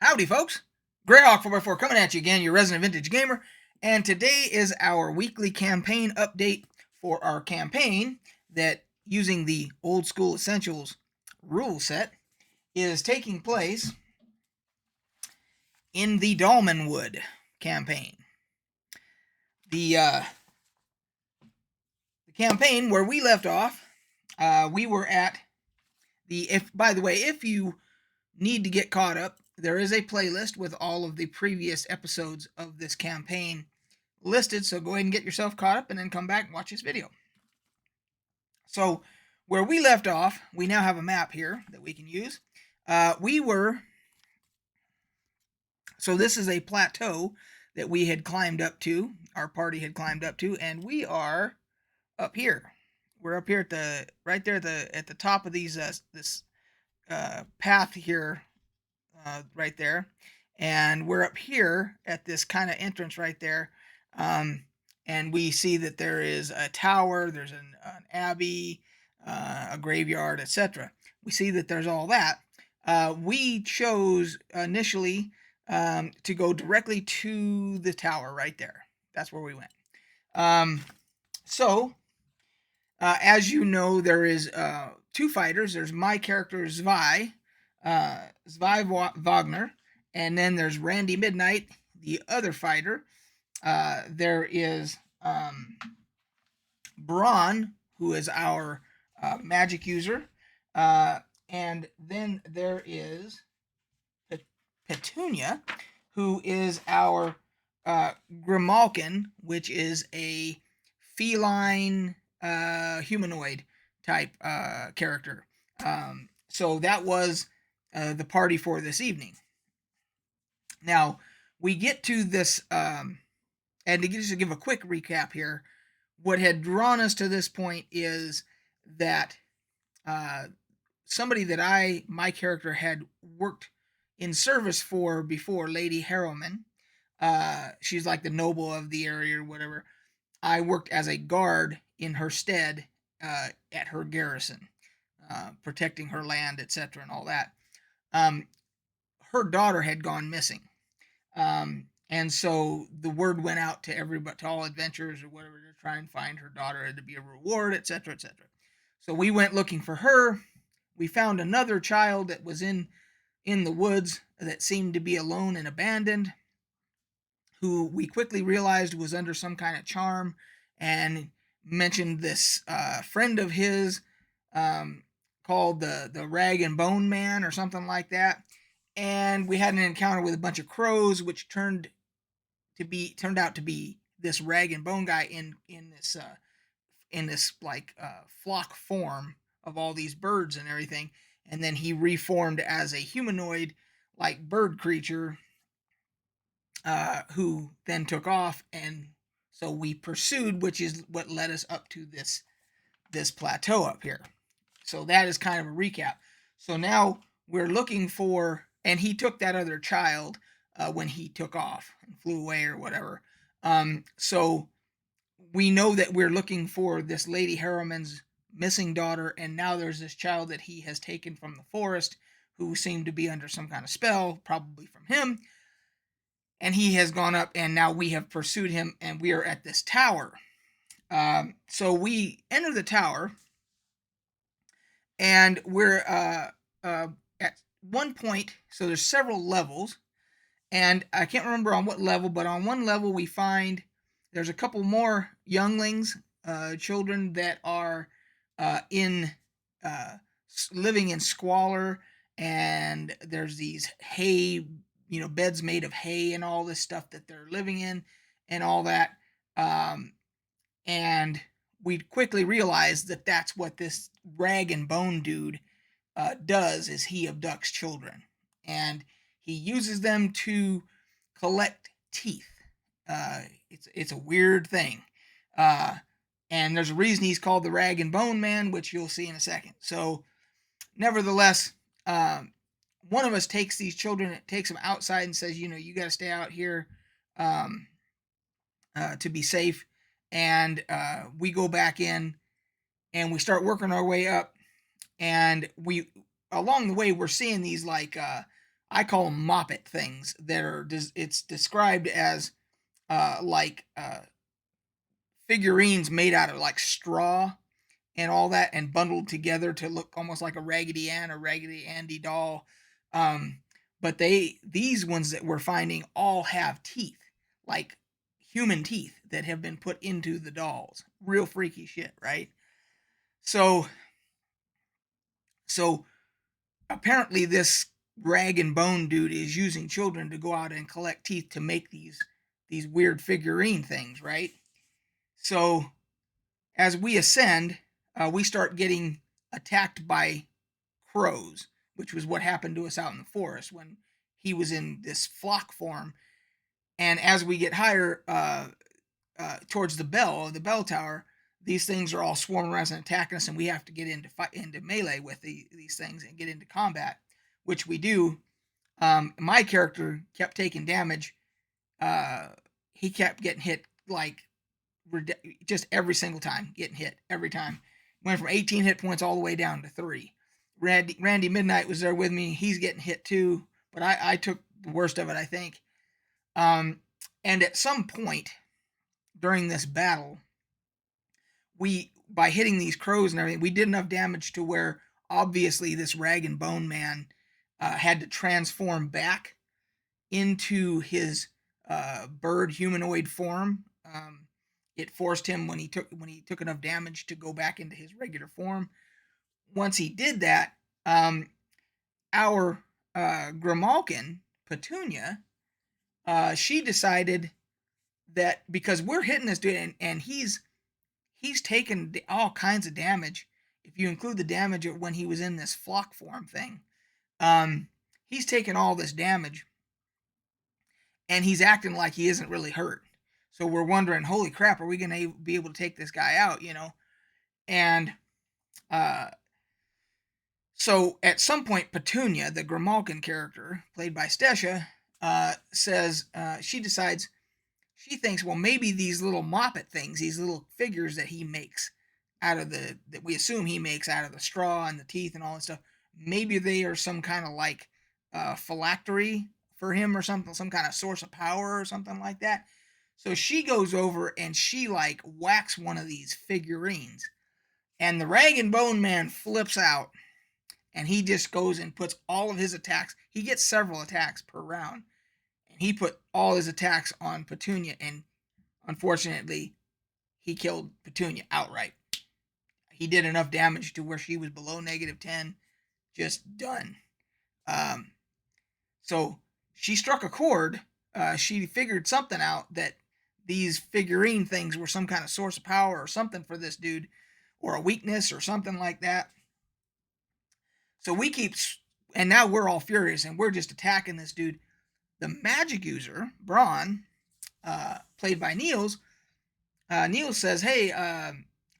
Howdy, folks. Greyhawk 4x4 coming at you again, your resident vintage gamer. And today is our weekly campaign update for our campaign that, using the Old School Essentials rule set, is taking place in the Dolmenwood campaign. The campaign where we left off, we were at by the way, if you need to get caught up, there is a playlist with all of the previous episodes of this campaign listed, so go ahead and get yourself caught up and then come back and watch this video. So, where we left off, we now have a map here that we can use. So this is a plateau that we had climbed up to, our party had climbed up to, and we are up here. We're up here right there at the top of these this path here, right there, and we're up here at this kind of entrance right there, and we see that there is a tower, there's an abbey, a graveyard, etc. We see that there's all that. We chose initially to go directly to the tower right there. That's where we went. So, as you know, there is two fighters. There's my character, Zwei Wagner, and then there's Randy Midnight, the other fighter. There is Braun, who is our magic user, and then there is Petunia, who is our Grimalkin, which is a feline humanoid type character. So that was the party for this evening. Now, we get to this, and to just give a quick recap here, what had drawn us to this point is that somebody that my character had worked in service for before, Lady Harrowman, she's like the noble of the area or whatever. I worked as a guard in her stead at her garrison, protecting her land, etc., and all that. Her daughter had gone missing, and so the word went out to everybody, to all adventurers or whatever, to try and find her daughter, to be a reward, etc., etc. So we went looking for her. We found another child that was in the woods that seemed to be alone and abandoned, who we quickly realized was under some kind of charm, and mentioned this friend of his called the Rag and Bone Man or something like that. And we had an encounter with a bunch of crows, which turned out to be this Rag and Bone guy in this like flock form of all these birds and everything. And then he reformed as a humanoid like bird creature, who then took off, and so we pursued, which is what led us up to this plateau up here. So that is kind of a recap. So now we're looking for, and he took that other child when he took off and flew away or whatever. So we know that we're looking for this Lady Harrowman's missing daughter, and now there's this child that he has taken from the forest who seemed to be under some kind of spell, probably from him. And he has gone up, and now we have pursued him, and we are at this tower. So we enter the tower, and we're at one point, so there's several levels, and I can't remember on what level, but on one level we find there's a couple more younglings, children that are living in squalor, and there's these hay, beds made of hay and all this stuff that they're living in and all that. And we quickly realized that that's what this Rag and Bone dude does, is he abducts children. And he uses them to collect teeth. It's a weird thing. And there's a reason he's called the Rag and Bone Man, which you'll see in a second. So, nevertheless, one of us takes these children, takes them outside and says, you got to stay out here to be safe. And we go back in, and we start working our way up. And along the way, we're seeing these like I call them moppet things that are. It's described as like figurines made out of like straw and all that, and bundled together to look almost like a Raggedy Ann or Raggedy Andy doll. Um, but these ones that we're finding all have teeth, like human teeth that have been put into the dolls. Real freaky shit, right? So so apparently this rag and bone dude is using children to go out and collect teeth to make these weird figurine things, right? So as we ascend, we start getting attacked by crows, which was what happened to us out in the forest when he was in this flock form. And as we get higher towards the bell tower, these things are all swarming around and attacking us, and we have to get into melee with these things and get into combat, which we do. My character kept taking damage. He kept getting hit like just every single time, getting hit every time. Went from 18 hit points all the way down to 3. Randy Midnight was there with me. He's getting hit too, but I took the worst of it, I think. And at some point during this battle, by hitting these crows and everything, we did enough damage to where obviously this rag and bone man had to transform back into his bird humanoid form. It forced him when he took enough damage to go back into his regular form. Once he did that, our Grimalkin, Petunia, she decided that because we're hitting this dude and he's taken all kinds of damage, if you include the damage of when he was in this flock form thing, he's taken all this damage and he's acting like he isn't really hurt. So we're wondering, holy crap, are we going to be able to take this guy out, you know? And so at some point, Petunia, the Grimalkin character, played by Stesha, says she decides, she thinks, well, maybe these little moppet things, these little figures that he makes that we assume he makes out of the straw and the teeth and all that stuff, maybe they are some kind of like phylactery for him or something, some kind of source of power or something like that. So she goes over and she like whacks one of these figurines, and the rag and bone man flips out, and he just goes and puts all of his attacks. He gets several attacks per round, and he put all his attacks on Petunia, and unfortunately, he killed Petunia outright. He did enough damage to where she was below -10, just done. So she struck a chord. She figured something out, that these figurine things were some kind of source of power or something for this dude, or a weakness or something like that. So we keep, and now we're all furious and we're just attacking this dude. The magic user, Braun, played by Niels, Niels says, hey,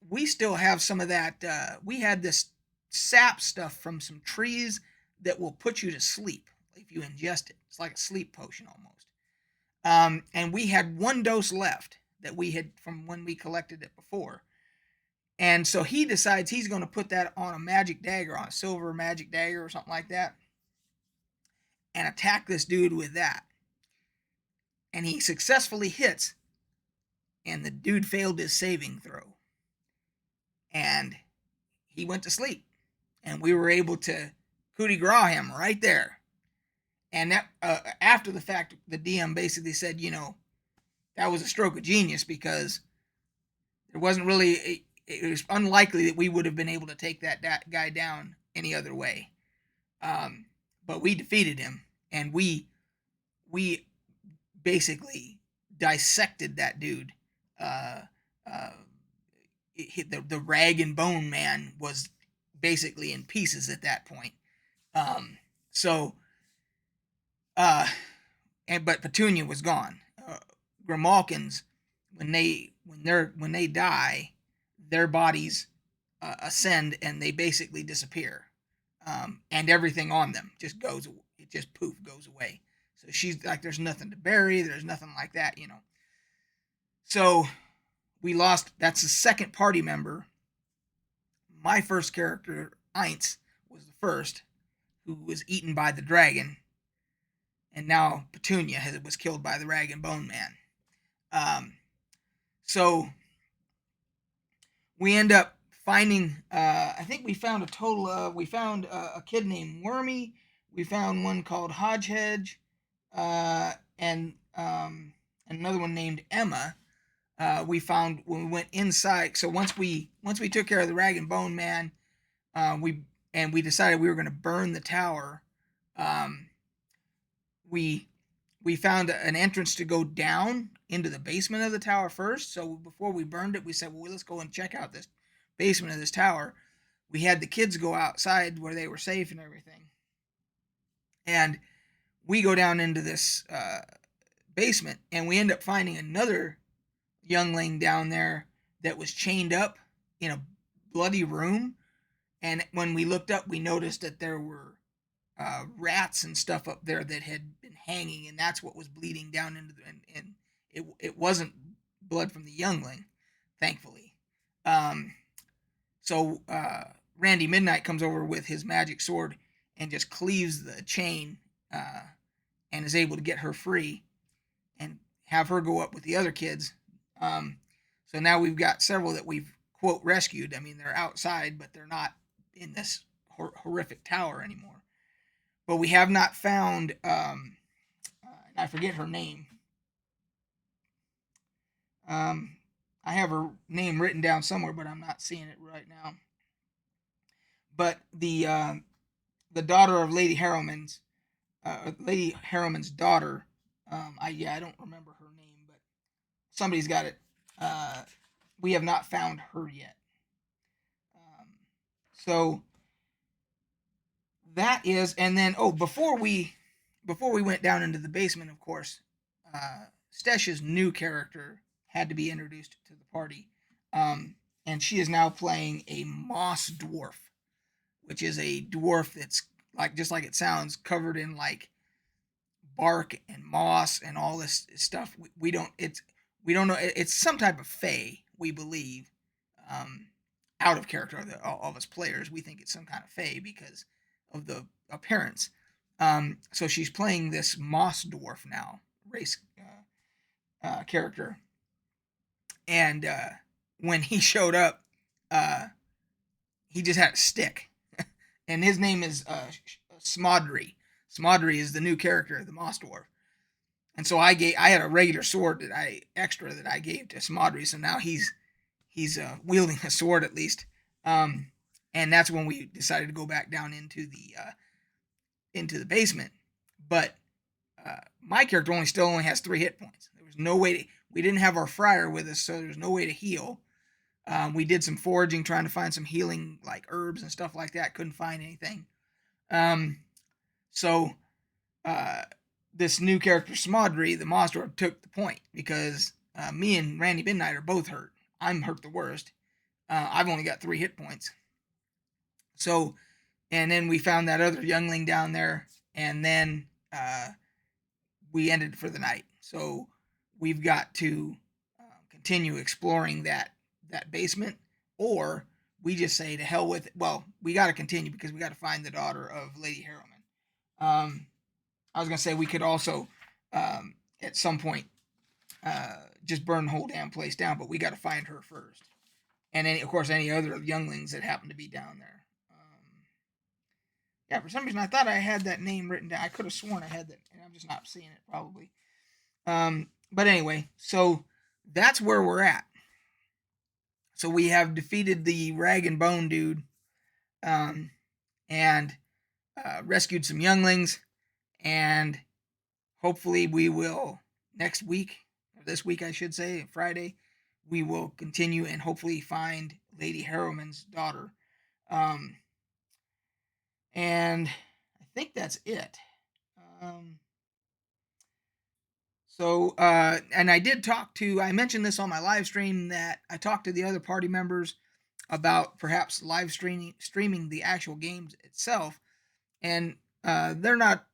we still have some of that. We had this sap stuff from some trees that will put you to sleep if you ingest it. It's like a sleep potion almost. And we had 1 dose left that we had from when we collected it before. And so he decides he's going to put that on a magic dagger, on a silver magic dagger or something like that, and attack this dude with that. And he successfully hits, and the dude failed his saving throw. And he went to sleep. And we were able to coup de grace him right there. And that after the fact, the DM basically said, you know, that was a stroke of genius, because there wasn't really, it was unlikely that we would have been able to take that guy down any other way. But we defeated him, and we basically dissected that dude. The rag and bone man was basically in pieces at that point. But Petunia was gone. Grimalkins, when they die, their bodies ascend and they basically disappear, and everything on them just goes. It just poof goes away. So she's like, there's nothing to bury. There's nothing like that, you know. So we lost. That's the second party member. My first character, Eintz, was the first, who was eaten by the dragon. and now Petunia was killed by the Rag and Bone Man. Um, so we end up finding. I think we found a total of. We found a kid named Wormy. We found one called Hodgehedge, and another one named Emma. We found when we went inside. So once we took care of the Rag and Bone Man, we decided we were going to burn the tower. Um, we we found an entrance to go down into the basement of the tower first. So before we burned it, we said, well, let's go and check out this basement of this tower. We had the kids go outside where they were safe and everything. And we go down into this basement, and we end up finding another youngling down there that was chained up in a bloody room. And when we looked up, we noticed that there were rats and stuff up there that had been hanging, and that's what was bleeding down into the. And it wasn't blood from the youngling, thankfully. Um, so Randy Midnight comes over with his magic sword and just cleaves the chain, and is able to get her free and have her go up with the other kids. So now we've got several that we've quote rescued. I mean, they're outside, but they're not in this horrific tower anymore. But we have not found. I forget her name. I have her name written down somewhere, but I'm not seeing it right now. But the daughter of Lady Harriman's daughter. I don't remember her name, but somebody's got it. We have not found her yet. So that is, and then before we went down into the basement, of course, Stesh's new character had to be introduced to the party, and she is now playing a moss dwarf, which is a dwarf that's like just like it sounds, covered in like bark and moss and all this stuff. We don't know. It's some type of fae, we believe. Um, Out of character, all of us players, we think it's some kind of fae because of the appearance. So she's playing this moss dwarf now, race character, and when he showed up, uh, he just had a stick, and his name is Smodry. Smodry is the new character, the moss dwarf. And so I had a regular sword that I gave to Smodry, so now he's wielding a sword at least. And that's when we decided to go back down into the basement. But my character only has 3 hit points. There was no way we didn't have our friar with us, so there's no way to heal. We did some foraging, trying to find some healing like herbs and stuff like that. Couldn't find anything. So this new character, Smodry, the monster, took the point because me and Randy Midnight are both hurt. I'm hurt the worst. I've only got 3 hit points. So, and then we found that other youngling down there, and then we ended for the night. So we've got to continue exploring that basement, or we just say to hell with it. Well, we got to continue because we got to find the daughter of Lady Harriman. I was gonna say we could also at some point just burn the whole damn place down, but we got to find her first, and of course any other younglings that happen to be down there. Yeah, for some reason I thought I had that name written down. I could have sworn I had that, and I'm just not seeing it probably. But anyway, so that's where we're at. So we have defeated the Rag and Bone dude, and rescued some younglings, and hopefully we will next week, or this week I should say, Friday, we will continue and hopefully find Lady Harriman's daughter. And I think that's it. And I mentioned this on my live stream that I talked to the other party members about perhaps live streaming the actual games itself, and they're not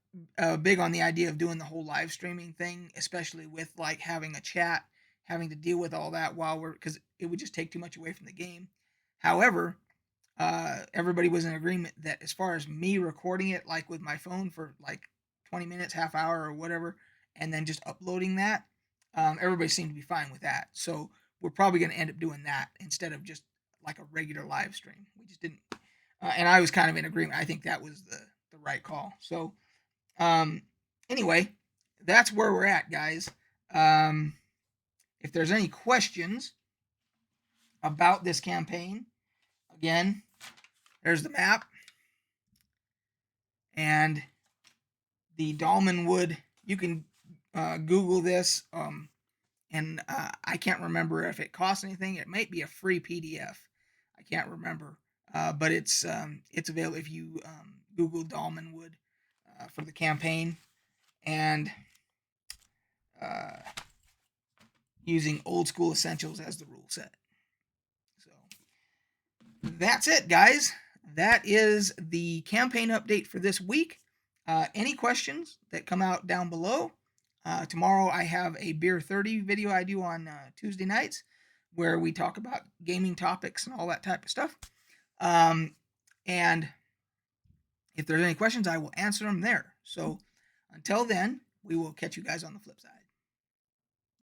big on the idea of doing the whole live streaming thing, especially with like having a chat, having to deal with all that because it would just take too much away from the game. However, everybody was in agreement that as far as me recording it, like with my phone for like 20 minutes, half hour, or whatever, and then just uploading that. Everybody seemed to be fine with that. So we're probably going to end up doing that instead of just like a regular live stream. We just didn't, and I was kind of in agreement. I think that was the right call. So anyway, that's where we're at, guys. If there's any questions about this campaign, again, there's the map and the Dolmenwood. You can Google this, and I can't remember if it costs anything. It might be a free PDF. I can't remember, but it's available if you Google Dolmenwood for the campaign, and using Old School Essentials as the rule set. So that's it, guys. That is the campaign update for this week. Any questions that come out down below? Tomorrow I have a Beer 30 video I do on Tuesday nights where we talk about gaming topics and all that type of stuff. And if there's any questions, I will answer them there. So until then, we will catch you guys on the flip side.